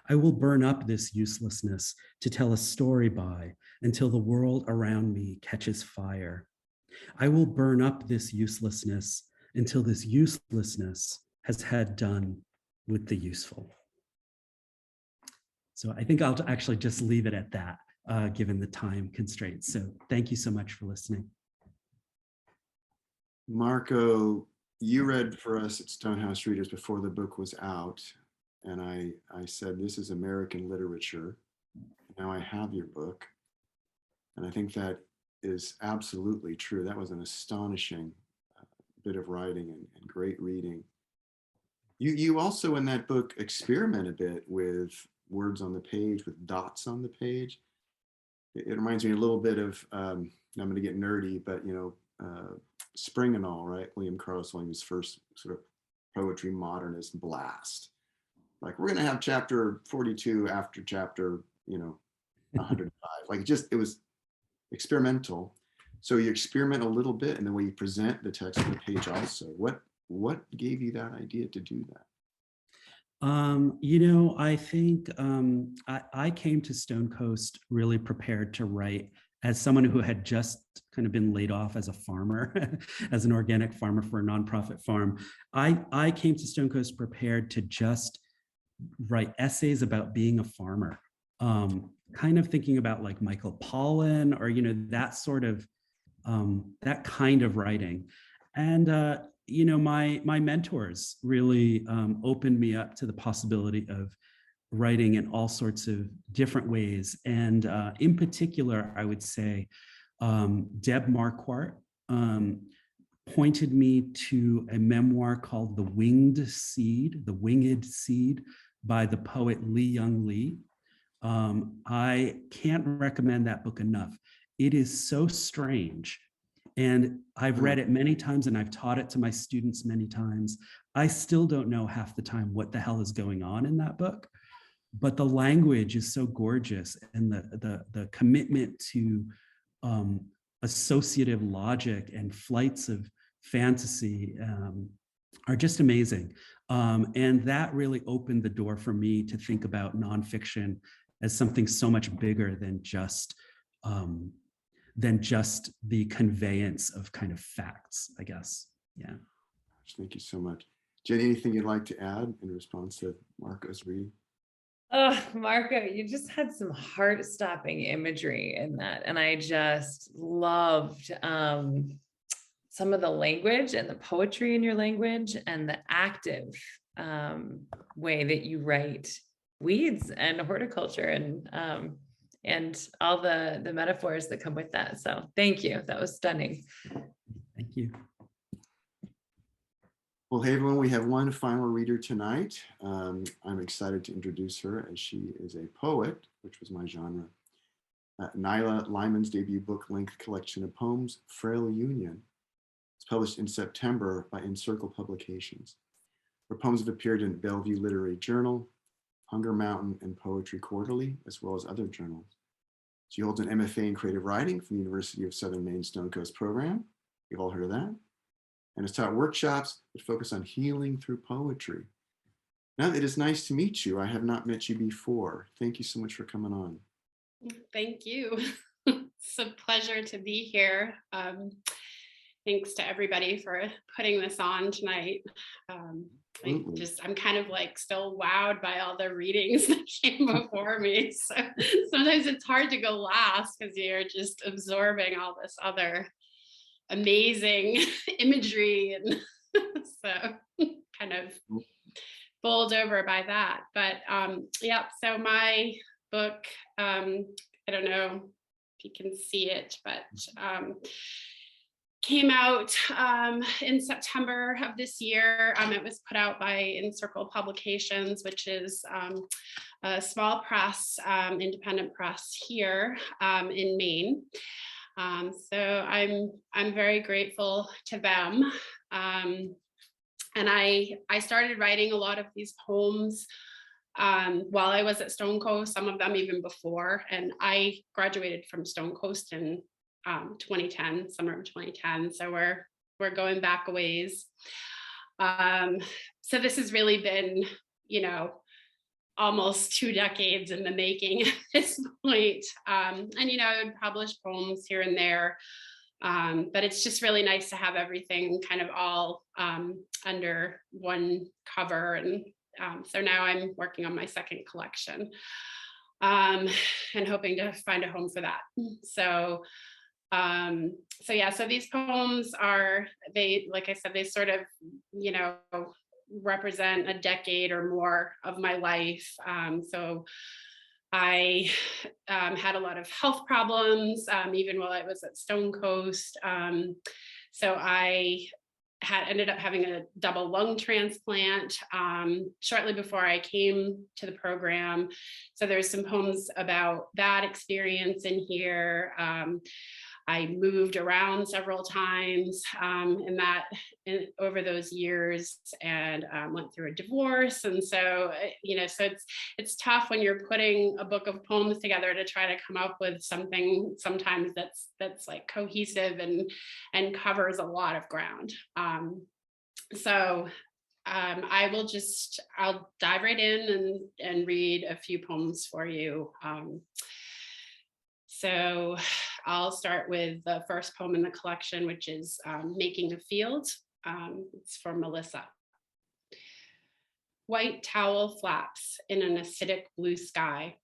I will burn up this uselessness to tell a story by until the world around me catches fire. I will burn up this uselessness until this uselessness has had done with the useful. So I think I'll actually just leave it at that, given the time constraints. So thank you so much for listening. Marco, you read for us at Stonehouse Readers before the book was out. And I said, this is American literature. Now I have your book. And I think that is absolutely true. That was an astonishing bit of writing and great reading. You also in that book experiment a bit with words on the page, with dots on the page. It reminds me a little bit of, I'm going to get nerdy, but Spring and All, right? William Carlos Williams' first sort of poetry modernist blast. Like, we're going to have chapter 42 after chapter, 105. Like, it was experimental. So you experiment a little bit, and the way you present the text on the page also. What gave you that idea to do that? I think I came to Stonecoast really prepared to write as someone who had just kind of been laid off as a farmer, as an organic farmer for a nonprofit farm. I came to Stonecoast prepared to just write essays about being a farmer, kind of thinking about like Michael Pollan or, that sort of, that kind of writing. And, my mentors really opened me up to the possibility of writing in all sorts of different ways. And in particular, I would say Deb Marquardt pointed me to a memoir called The Winged Seed by the poet Lee Young Lee. I can't recommend that book enough. It is so strange. And I've read it many times and I've taught it to my students many times. I still don't know half the time what the hell is going on in that book, but the language is so gorgeous, and the commitment to associative logic and flights of fantasy are just amazing. And that really opened the door for me to think about nonfiction as something so much bigger than just the conveyance of kind of facts, I guess. Yeah. Thank you so much. Jenny, anything you'd like to add in response to Marco's reading? Oh, Marco, you just had some heart-stopping imagery in that. And I just loved some of the language and the poetry in your language and the active way that you write weeds and horticulture and all the metaphors that come with that. So thank you. That was stunning. Thank you. Well, hey everyone, we have one final reader tonight. I'm excited to introduce her as she is a poet, which was my genre. Nyla Lyman's debut book-length collection of poems, Frail Union. It's published in September by Encircle Publications. Her poems have appeared in Bellevue Literary Journal, Hunger Mountain, and Poetry Quarterly, as well as other journals. She holds an MFA in creative writing from the University of Southern Maine Stonecoast program. You've all heard of that. And has taught workshops that focus on healing through poetry. Now, it is nice to meet you. I have not met you before. Thank you so much for coming on. Thank you. It's a pleasure to be here. Thanks to everybody for putting this on tonight. I'm kind of like still wowed by all the readings that came before me. So sometimes it's hard to go last because you're just absorbing all this other amazing imagery, and so kind of bowled over by that. But yeah, so my book, I don't know if you can see it, but came out in September of this year. It was put out by Encircle Publications, which is a small press, independent press here in Maine. So I'm very grateful to them. And I started writing a lot of these poems while I was at Stonecoast, some of them even before. And I graduated from Stonecoast in 2010, summer of 2010. So we're going back a ways. So this has really been, almost 2 decades in the making at this point. And, I would publish poems here and there, but it's just really nice to have everything kind of all under one cover. And so now I'm working on my second collection and hoping to find a home for that. So these poems like I said, they sort of, represent a decade or more of my life. So I had a lot of health problems, even while I was at Stonecoast. So I ended up having a double lung transplant shortly before I came to the program. So there's some poems about that experience in here. I moved around several times over those years, and went through a divorce. And so, so it's tough when you're putting a book of poems together to try to come up with something sometimes that's like cohesive and covers a lot of ground. I'll dive right in and read a few poems for you. So I'll start with the first poem in the collection, which is Making a Field. It's for Melissa. White towel flaps in an acidic blue sky,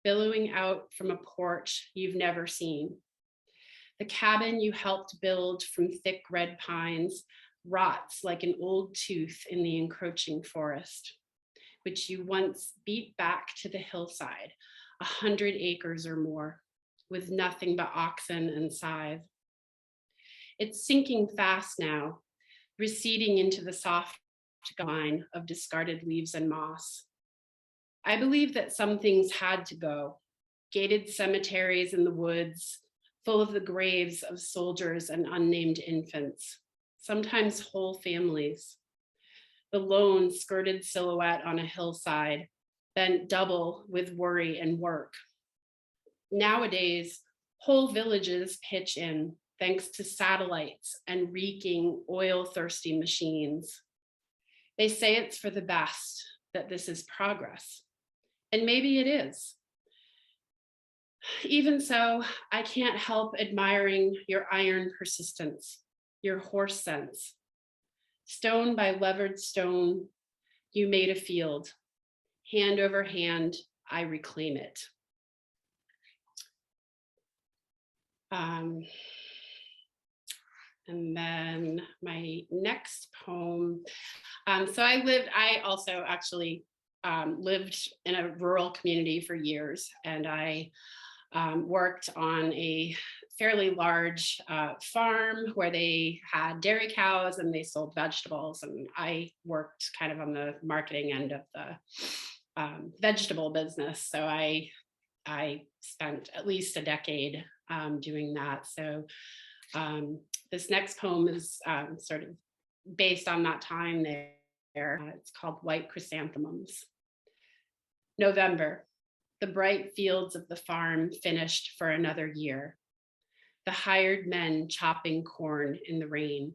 billowing out from a porch you've never seen. The cabin you helped build from thick red pines rots like an old tooth in the encroaching forest, which you once beat back to the hillside, 100 acres or more, with nothing but oxen and scythe. It's sinking fast now, receding into the soft line of discarded leaves and moss. I believe that some things had to go, gated cemeteries in the woods, full of the graves of soldiers and unnamed infants, sometimes whole families. The lone skirted silhouette on a hillside, bent double with worry and work. Nowadays, Whole villages pitch in thanks to satellites and reeking oil-thirsty machines. They say it's for the best, that this is progress. And maybe it is. Even so, I can't help admiring your iron persistence, your horse sense. Stone by levered stone, you made a field. Hand over hand, I reclaim it. And then my next poem. So I also actually lived in a rural community for years, and I worked on a fairly large farm where they had dairy cows and they sold vegetables. And I worked kind of on the marketing end of the vegetable business. So I spent at least a decade doing that. So this next poem is sort of based on that time there. It's called White Chrysanthemums. November, the bright fields of the farm finished for another year. The hired men chopping corn in the rain.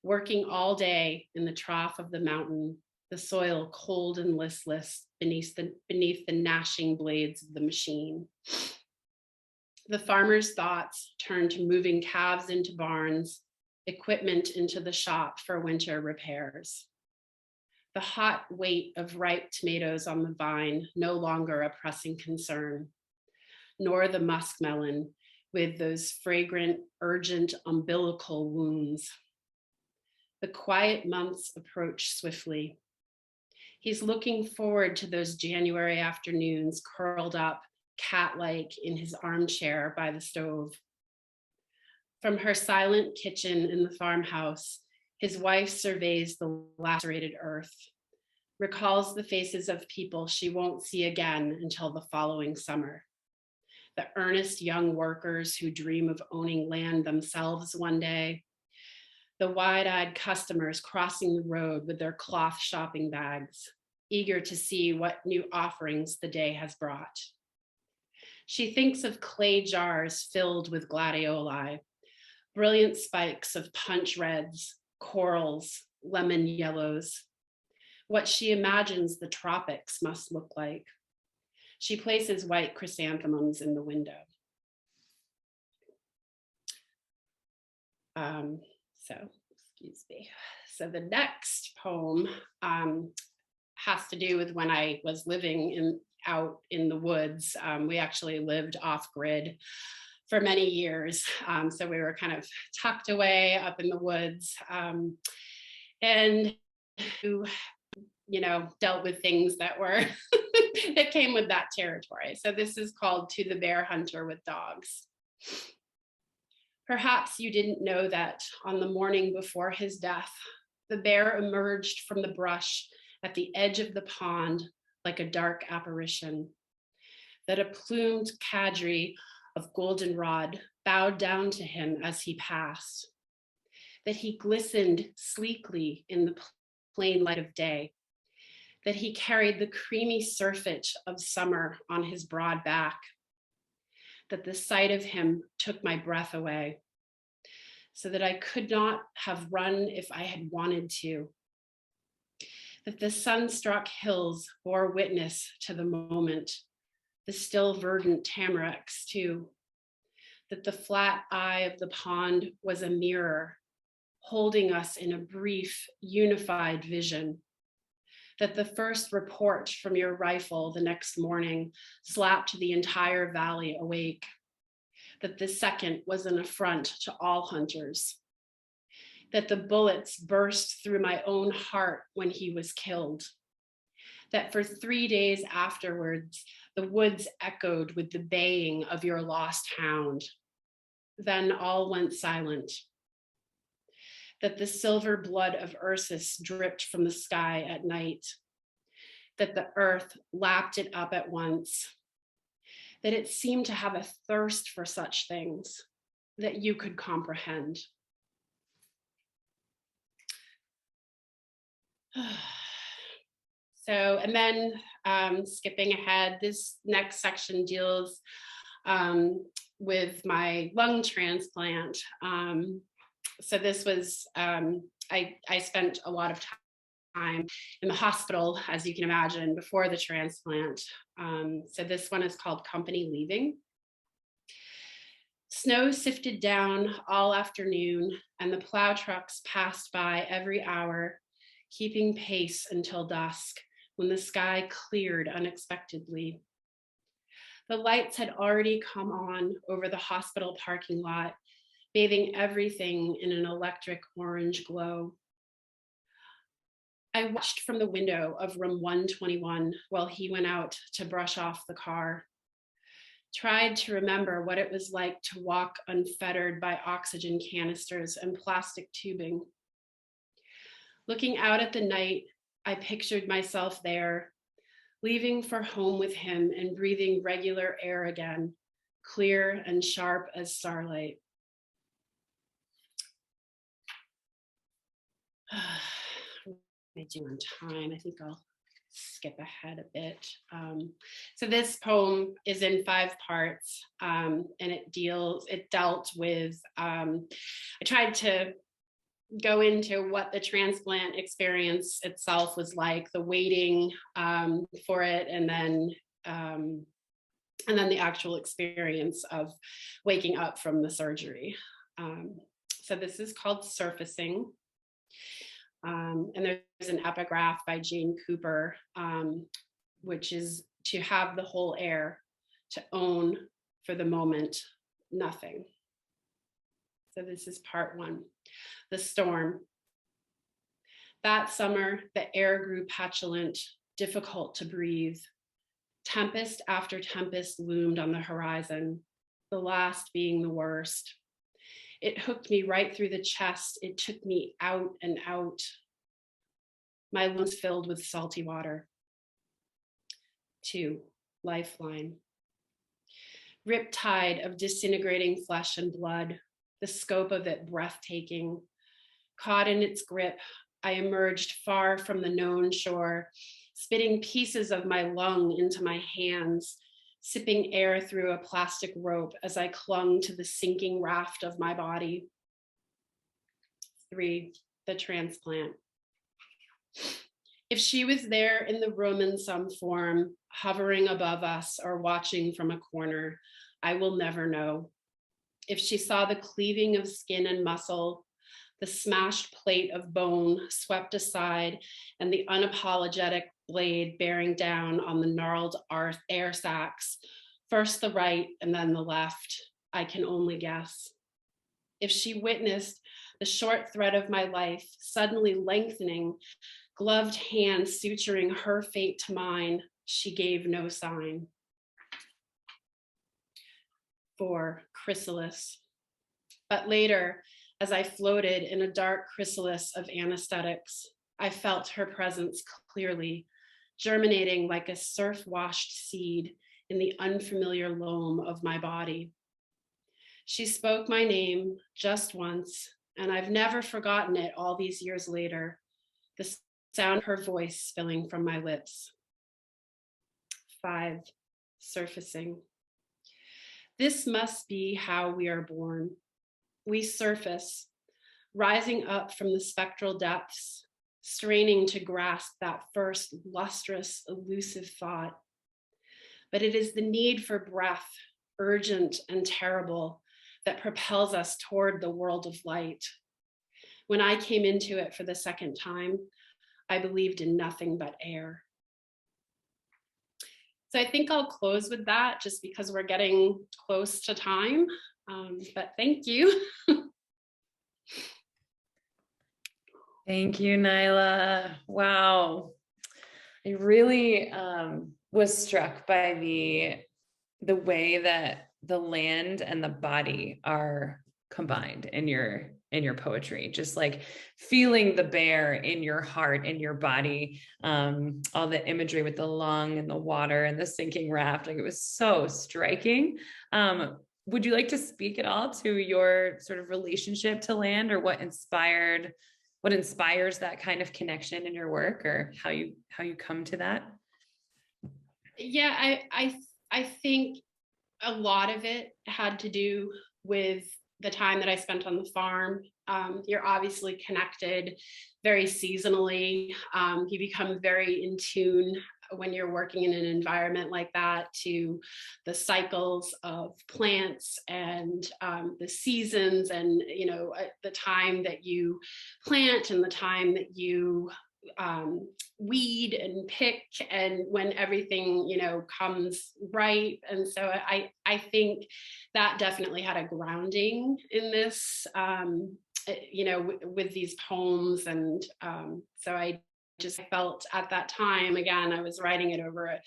Working all day in the trough of the mountain, the soil cold and listless beneath the gnashing blades of the machine. The farmer's thoughts turned to moving calves into barns, equipment into the shop for winter repairs. The hot weight of ripe tomatoes on the vine, no longer a pressing concern, nor the muskmelon with those fragrant, urgent umbilical wounds. The quiet months approach swiftly. He's looking forward to those January afternoons curled up cat-like in his armchair by the stove. From her silent kitchen in the farmhouse, his wife surveys the lacerated earth, recalls the faces of people she won't see again until the following summer. The earnest young workers who dream of owning land themselves one day, the wide-eyed customers crossing the road with their cloth shopping bags, eager to see what new offerings the day has brought. She thinks of clay jars filled with gladioli, brilliant spikes of punch reds, corals, lemon yellows, what she imagines the tropics must look like. She places white chrysanthemums in the window. Excuse me. So the next poem has to do with when I was living out in the woods. We actually lived off grid for many years. So we were kind of tucked away up in the woods and dealt with things that were that came with that territory. So this is called To the Bear Hunter with Dogs. Perhaps you didn't know that on the morning before his death, the bear emerged from the brush at the edge of the pond like a dark apparition, that a plumed cadre of goldenrod bowed down to him as he passed, that he glistened sleekly in the plain light of day, that he carried the creamy surfeit of summer on his broad back, that the sight of him took my breath away, so that I could not have run if I had wanted to, that the sun-struck hills bore witness to the moment, the still verdant tamaracks too, that the flat eye of the pond was a mirror, holding us in a brief, unified vision, that the first report from your rifle the next morning slapped the entire valley awake, that the second was an affront to all hunters, that the bullets burst through my own heart when he was killed, that for 3 days afterwards, the woods echoed with the baying of your lost hound. Then all went silent, that the silver blood of Ursus dripped from the sky at night, that the earth lapped it up at once, that it seemed to have a thirst for such things that you could comprehend. So, and then skipping ahead, this next section deals with my lung transplant. So this was, I spent a lot of time in the hospital, as you can imagine, before the transplant. So this one is called Company Leaving. Snow sifted down all afternoon, and the plow trucks passed by every hour, keeping pace until dusk, when the sky cleared unexpectedly. The lights had already come on over the hospital parking lot, bathing everything in an electric orange glow. I watched from the window of room 121 while he went out to brush off the car. Tried to remember what it was like to walk unfettered by oxygen canisters and plastic tubing. Looking out at the night, I pictured myself there, leaving for home with him and breathing regular air again, clear and sharp as starlight. What am I doing on time? I think I'll skip ahead a bit. So this poem is in 5 parts, and it dealt with, I tried to go into what the transplant experience itself was like, the waiting for it, and then the actual experience of waking up from the surgery. So this is called Surfacing. And there's an epigraph by Jane Cooper, which is to have the whole air, to own for the moment nothing. So this is part 1. The storm. That summer, the air grew petulant, difficult to breathe. Tempest after tempest loomed on the horizon, the last being the worst. It hooked me right through the chest. It took me out and out. My lungs filled with salty water. 2, lifeline. Riptide of disintegrating flesh and blood, the scope of it breathtaking. Caught in its grip, I emerged far from the known shore, spitting pieces of my lung into my hands, sipping air through a plastic rope as I clung to the sinking raft of my body. 3, the transplant. If she was there in the room in some form, hovering above us or watching from a corner, I will never know. If she saw the cleaving of skin and muscle, the smashed plate of bone swept aside, and the unapologetic blade bearing down on the gnarled air sacs, first the right and then the left, I can only guess. If she witnessed the short thread of my life suddenly lengthening, gloved hands suturing her fate to mine, she gave no sign. 4, chrysalis. But later, as I floated in a dark chrysalis of anesthetics, I felt her presence clearly, germinating like a surf-washed seed in the unfamiliar loam of my body. She spoke my name just once, and I've never forgotten it all these years later, the sound of her voice spilling from my lips. 5, surfacing. This must be how we are born. We surface, rising up from the spectral depths, straining to grasp that first lustrous, elusive thought. But it is the need for breath, urgent and terrible, that propels us toward the world of light. When I came into it for the second time, I believed in nothing but air. So I think I'll close with that just because we're getting close to time, but thank you. Thank you, Nyla. Wow. I really was struck by the way that the land and the body are combined in your poetry, just like feeling the bear in your heart, in your body, all the imagery with the lung and the water and the sinking raft. Like, it was so striking. Would you like to speak at all to your sort of relationship to land, or what inspires that kind of connection in your work, or how you come to that? Yeah, I think a lot of it had to do with the time that I spent on the farm. You're obviously connected very seasonally. You become very in tune when you're working in an environment like that to the cycles of plants and the seasons, and the time that you plant and the time that you weed and pick, and when everything comes right. And so I think that definitely had a grounding in this with these poems. And so I felt at that time, again, I was writing it over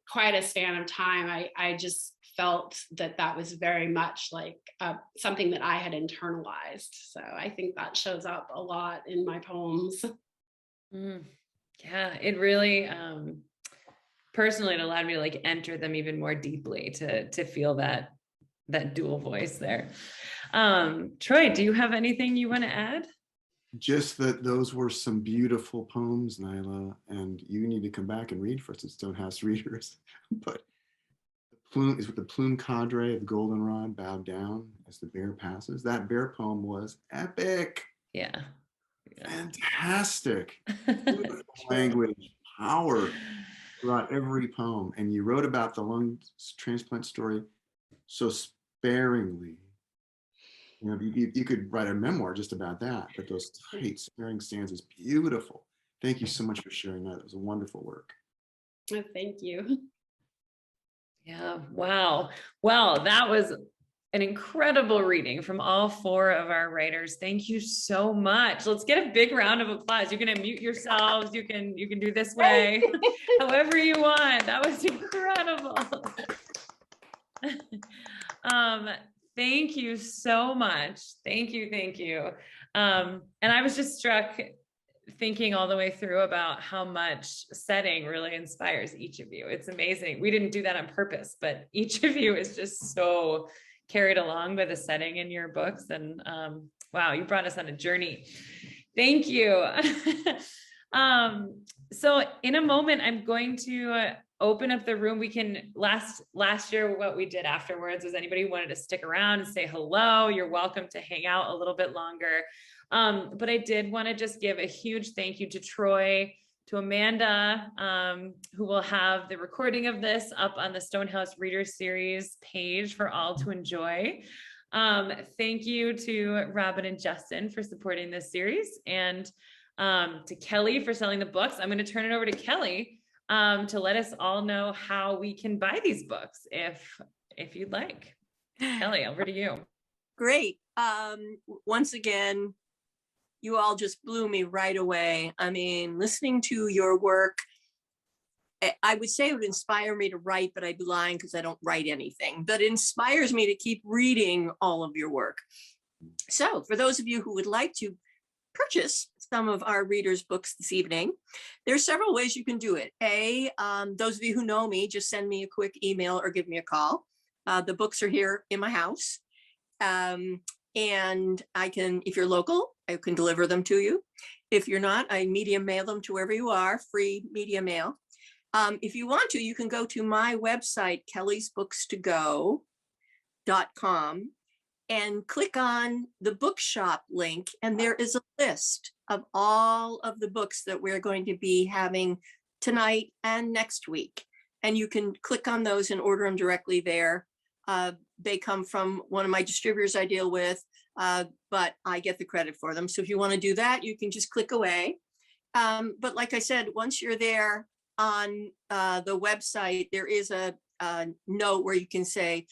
quite a span of time. I just felt that was very much like something that I had internalized. So I think that shows up a lot in my poems. Yeah, it really, personally, it allowed me to like enter them even more deeply to feel that dual voice there. Troy, do you have anything you want to add? Just that those were some beautiful poems, Nyla, and you need to come back and read for us at Stonehouse Readers. But the plume cadre of goldenrod bowed down as the bear passes. That bear poem was epic. Yeah. Fantastic. Beautiful language, power throughout every poem. And you wrote about the lung transplant story so sparingly. You could write a memoir just about that, but those tight, sparing stanzas, beautiful. Thank you so much for sharing that. It was a wonderful work. Oh, thank you. Yeah, wow. Well, that was an incredible reading from all four of our writers. Thank you so much. Let's get a big round of applause. You can unmute yourselves. You can do this way, however you want. That was incredible. Thank you so much. Thank you. And I was just struck thinking all the way through about how much setting really inspires each of you. It's amazing. We didn't do that on purpose, but each of you is just so carried along by the setting in your books. And wow, you brought us on a journey. Thank you. So in a moment, I'm going to open up the room. We can last year, what we did afterwards was anybody who wanted to stick around and say hello, you're welcome to hang out a little bit longer. But I did want to just give a huge thank you to Troy, to Amanda, who will have the recording of this up on the Stonehouse Reader Series page for all to enjoy. Thank you to Robin and Justin for supporting this series, and to Kelly for selling the books. I'm going to turn it over to Kelly to let us all know how we can buy these books if you'd like. Kelly, over to you. Great. Once again, you all just blew me right away. I mean, listening to your work, I would say it would inspire me to write, but I'd be lying because I don't write anything, but it inspires me to keep reading all of your work. So for those of you who would like to purchase some of our readers' books this evening, there's several ways you can do it. Those of you who know me, just send me a quick email or give me a call. The books are here in my house. And I can, if you're local, I can deliver them to you. If you're not, I medium mail them to wherever you are, free media mail. If you want to, you can go to my website, kellysbookstogo.com, and click on the bookshop link, and there is a list of all of the books that we're going to be having tonight and next week. And you can click on those and order them directly there. They come from one of my distributors I deal with, but I get the credit for them. So if you want to do that, you can just click away. But like I said, once you're there on the website, there is a note where you can say,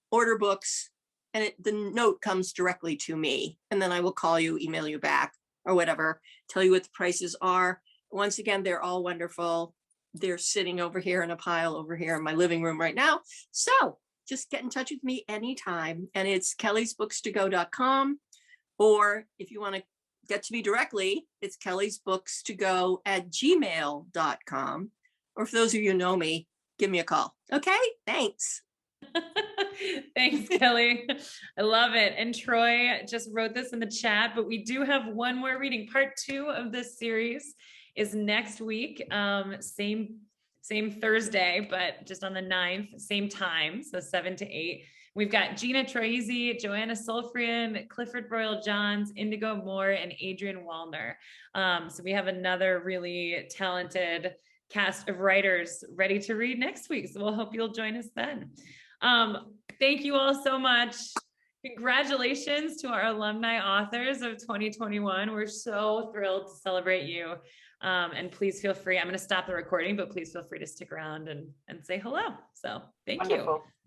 order books, and the note comes directly to me. And then I will call you, email you back, or whatever, tell you what the prices are. Once again, they're all wonderful. They're sitting over here in a pile over here in my living room right now. So just get in touch with me anytime. And it's kellysbookstogo.com. Or if you want to get to me directly, it's kellysbookstogo@gmail.com. Or for those of you who know me, give me a call. Okay, thanks. Thanks, Kelly. I love it. And Troy just wrote this in the chat, but we do have one more reading. Part 2 of this series is next week. Same same Thursday, but just on the 9th, same time, so 7 to 8. We've got Gina Troisi, Joanna Sulfrian, Clifford Royal Johns, Indigo Moore, and Adrian Wallner. So we have another really talented cast of writers ready to read next week. So we'll hope you'll join us then. Thank you all so much. Congratulations to our alumni authors of 2021. We're so thrilled to celebrate you. And please feel free, I'm going to stop the recording, but please feel free to stick around and say hello. So thank you. Wonderful.